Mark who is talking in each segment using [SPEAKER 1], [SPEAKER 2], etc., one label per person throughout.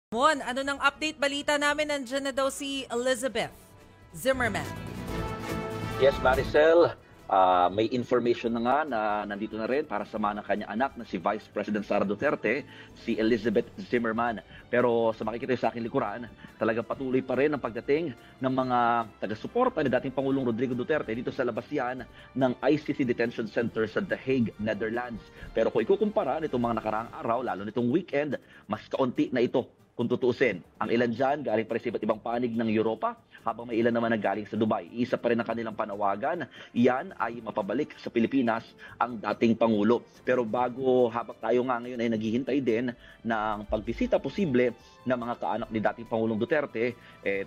[SPEAKER 1] Mon, ano ng update balita namin? Nandiyan na daw si Elizabeth Zimmerman.
[SPEAKER 2] Yes, Maricel, may information na nga na nandito na rin para samahan ng kanyang anak na si Vice President Sara Duterte, si Elizabeth Zimmerman. Pero sa makikita sa aking likuran, talagang patuloy pa rin ang pagdating ng mga taga-suporta ni dating Pangulong Rodrigo Duterte dito sa labas yan ng ICC Detention Center sa The Hague, Netherlands. Pero kung ikukumpara nitong mga nakaraang araw, lalo nitong weekend, mas kaunti na ito kung tutuusin. Ang ilan dyan, galing pa rin sa iba't ibang panig ng Europa, habang may ilan naman na galing sa Dubai. Isa pa rin ang kanilang panawagan, iyan ay mapabalik sa Pilipinas ang dating Pangulo. Pero bago habang tayo nga ngayon ay naghihintay din ng pagbisita posible ng mga kaanak ni dating Pangulong Duterte,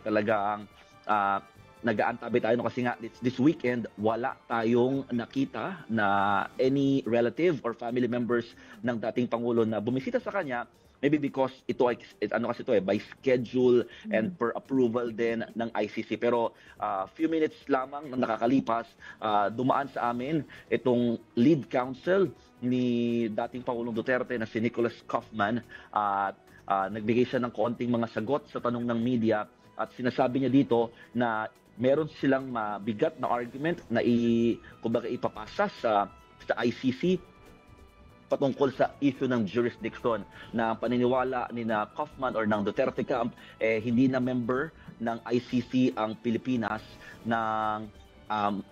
[SPEAKER 2] talagang nag-aantabi tayo kasi nga this weekend wala tayong nakita na any relative or family members ng dating Pangulo na bumisita sa kanya. Maybe because ito ay by schedule and per approval din ng ICC. Pero few minutes lamang na nakakalipas, dumaan sa amin itong lead counsel ni dating Pangulong Duterte na si Nicholas Kaufman at nagbigay siya ng konting mga sagot sa tanong ng media at sinasabi niya dito na meron silang mabigat na argument na ipapasa sa ICC patungkol sa issue ng jurisdiction na paniniwala ni na Kaufman or ng Duterte camp, hindi na member ng ICC ang Pilipinas nang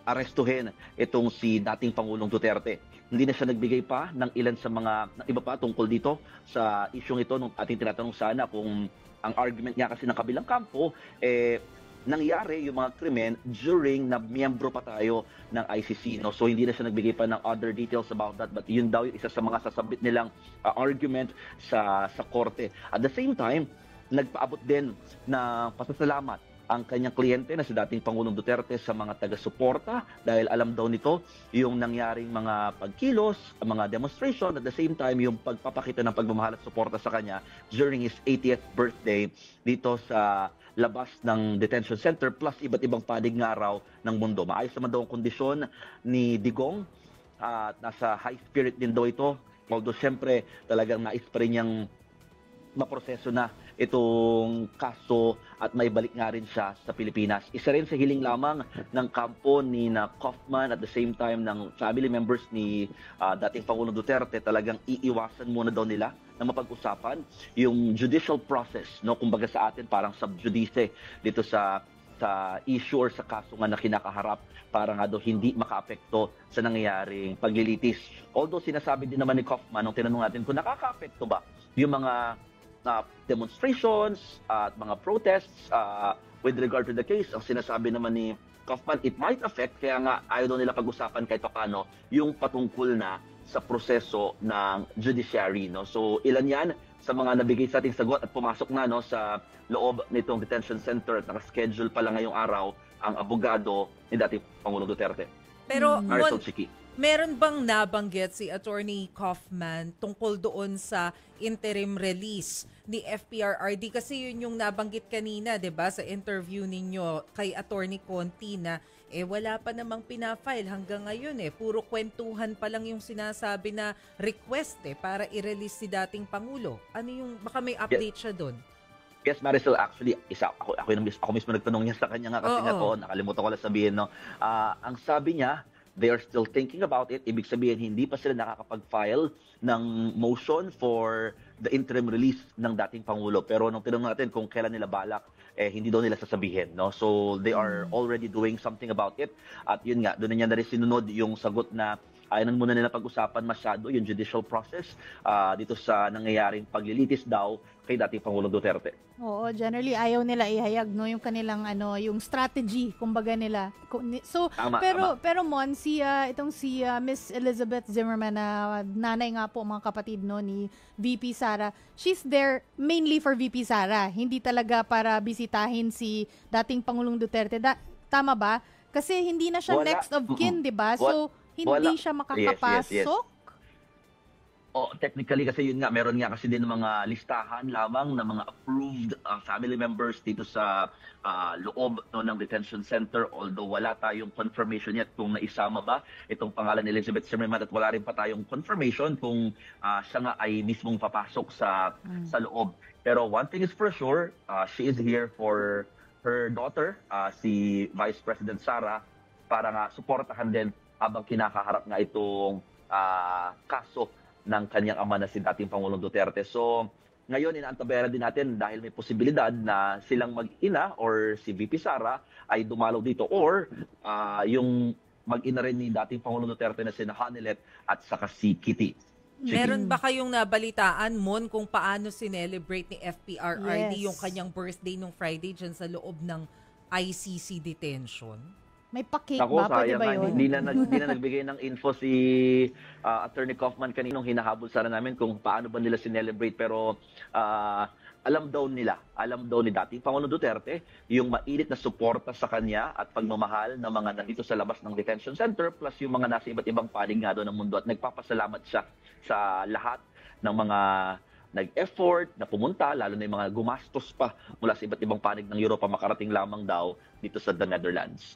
[SPEAKER 2] arestuhin itong si dating Pangulong Duterte. Hindi na siya nagbigay pa ng ilan sa mga iba pa tungkol dito sa isyung ito nung ating tinatanong sana kung ang argument niya kasi ng kabilang kampo, nangyari yung mga krimen during na miyembro pa tayo ng ICC. No? So hindi na siya nagbigay pa ng other details about that, but yun daw yung isa sa mga sasabit nilang argument sa korte. At the same time, nagpaabot din na pasasalamat ang kanyang kliyente na si dating Pangulong Duterte sa mga taga-suporta dahil alam daw nito yung nangyaring mga pagkilos, mga demonstration, at the same time yung pagpapakita ng pagmamahal at suporta sa kanya during his 80th birthday dito sa labas ng detention center plus iba't ibang panig nga raw ng mundo. Maayos naman daw ang kondisyon ni Digong at nasa high spirit din daw ito. Although siyempre talagang nais pa rin niyang maproseso na itong kaso at may balik nga rin siya sa Pilipinas. Isa rin sa hiling lamang ng kampo ni na Kaufman at the same time ng family members ni dating Pangulong Duterte, talagang iiwasan muna daw nila na mapag-usapan yung judicial process, no? Kumbaga sa atin parang sub judice dito sa issue or sa kaso nga na kinakaharap para nga daw hindi makaapekto sa nangyayaring paglilitis. Although sinasabi din naman ni Kaufman nung tinanong natin kung nakakaapekto ba yung mga demonstrations at mga protests with regard to the case, ang sinasabi naman ni Kaufman, it might affect, kaya nga ayaw daw nila pag-usapan kahit paano yung patungkol na sa proseso ng judiciary. No? So ilan yan sa mga nabigay sa ating sagot at pumasok na no, sa loob nitong detention center at nakaschedule pa lang ngayong araw ang abogado ni dating Pangulong Duterte.
[SPEAKER 1] Pero
[SPEAKER 2] Marisol Chiki.
[SPEAKER 1] meron bang nabanggit si Attorney Kaufman tungkol doon sa interim release ni FPRRD? Kasi yun yung nabanggit kanina, 'di ba, sa interview ninyo kay Attorney Conti na wala pa namang pinafile hanggang ngayon puro kwentuhan pa lang yung sinasabi na request para i-release si dating Pangulo. Ano yung baka may update siya doon?
[SPEAKER 2] Yes, Marisol, actually, ako mismo nagtanong niya sa kanya nga kasi nga nakalimutan ko lang sabihin, no. Ang sabi niya, they are still thinking about it. Ibig sabihin, hindi pa sila nakakapag-file ng motion for the interim release ng dating Pangulo. Pero nung tinanong natin kung kailan nila balak, hindi daw nila sasabihin. No? So they are already doing something about it. At yun nga, doon na niya na rin sinunod yung sagot na ayaw muna nila pag-usapan masyado yung judicial process dito sa nangyayaring paglilitis daw kay dating Pangulong Duterte.
[SPEAKER 3] Oo, generally ayaw nila ihayag no yung kanilang yung strategy kumbaga nila. So
[SPEAKER 2] Tama.
[SPEAKER 3] pero Mon si Miss Elizabeth Zimmerman na nanay nga po mga kapatid no ni VP Sara. She's there mainly for VP Sara, hindi talaga para bisitahin si dating Pangulong Duterte. Tama ba? Kasi hindi na siya next of kin, 'di ba? So hindi siya makakapasok.
[SPEAKER 2] Yes. O technically kasi yun nga, meron nga kasi din mga listahan lamang ng mga approved family members dito sa loob no, ng detention center, although wala tayong confirmation yet kung naisama ba itong pangalan ni Elizabeth Zimmerman, at wala rin pa tayong confirmation kung siya nga ay mismong papasok sa loob. Pero one thing is for sure, she is here for her daughter, si Vice President Sara, para nga suportahan din habang kinakaharap nga itong kaso ng kanyang ama na si dating Pangulong Duterte. So, ngayon inaantabayaran din natin dahil may posibilidad na silang mag-ina or si VP Sara ay dumalaw dito, or yung mag-ina rin ni dating Pangulong Duterte na si Hanilet at saka si Kitty.
[SPEAKER 1] Meron ba kayong nabalitaan, Mon, kung paano sinelebrate ni FPRRD
[SPEAKER 3] Yes.
[SPEAKER 1] yung kanyang birthday nung Friday dyan sa loob ng ICC detention?
[SPEAKER 3] May pa-cake
[SPEAKER 2] Ako,
[SPEAKER 3] ba? Pwede
[SPEAKER 2] sayang
[SPEAKER 3] ba
[SPEAKER 2] nga,
[SPEAKER 3] yun?
[SPEAKER 2] hindi na nagbigay ng info si Attorney Kaufman kaninong hinahabol sana namin kung paano ba nila sinelebrate, pero alam daw ni dating Pangulong Duterte yung mainit na suporta sa kanya at pagmamahal ng mga nandito sa labas ng detention center, plus yung mga nasa iba't ibang panig nga doon ng mundo, at nagpapasalamat siya sa lahat ng mga nag-effort na pumunta, lalo na yung mga gumastos pa mula sa iba't ibang panig ng Europa makarating lamang daw dito sa the Netherlands.